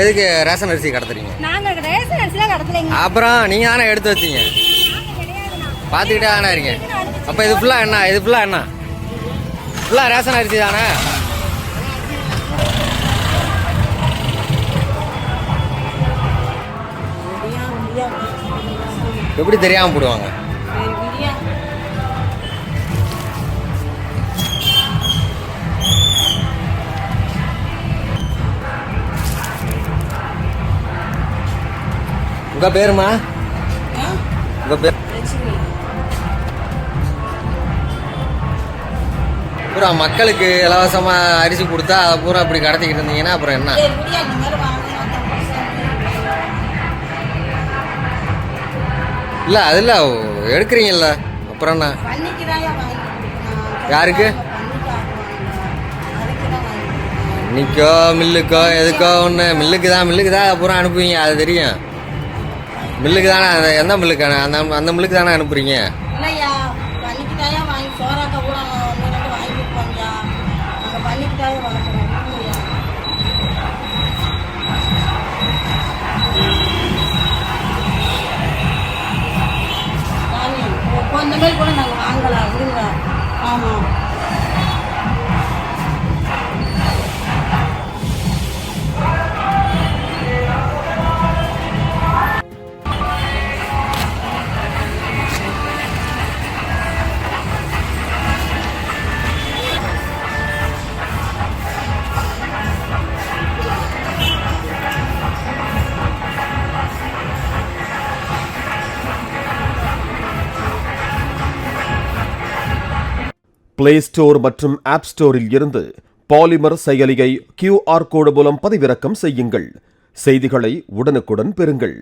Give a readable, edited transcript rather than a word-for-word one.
எதுக்கு ரேஷன் அரிசி கடத்துறீங்க? நாங்க ரேஷன் அரிசிலாம் கடத்தலைங்க. அப்புறம் நீங்க தானே எடுத்து வச்சீங்க, பார்த்துக்கிட்டே தானே இருக்கீங்க. அப்போ இது ஃபுல்லாக என்ன, இது ஃபுல்லாக என்ன, ஃபுல்லாக ரேஷன் அரிசி தானே? எப்படி தெரியாமல் போடுவாங்க? உங்க பேருமா? உங்க பேர்? பூரா மக்களுக்கு இலவசமா அரிசி கொடுத்தா அதை பூரா இப்படி கடத்திக்கிட்டு இருந்தீங்கன்னா அப்புறம் என்ன? இல்ல அதுல எடுக்கிறீங்கல்ல, அப்புறம் என்ன? யாருக்கு? இன்னைக்கோ மில்லுக்கோ எதுக்கோ ஒன்று, மில்லுக்கு தான் பூரா அனுப்புவீங்க, அது தெரியும். மில்லுக்கு தானே, எந்த மில்லுக்கு? அந்த மில்லுக்கு தானே அனுப்புறீங்க. இந்த மாதிரி கூட நாங்கள் வாங்கலாம் விடுங்க. ஆமாம். பிளே ஸ்டோர் மற்றும் ஆப் ஸ்டோரில் இருந்து பாலிமர் செயலியை QR கோடு மூலம் பதிவிறக்கம் செய்யுங்கள். செய்திகளை உடனுக்குடன் பெறுங்கள்.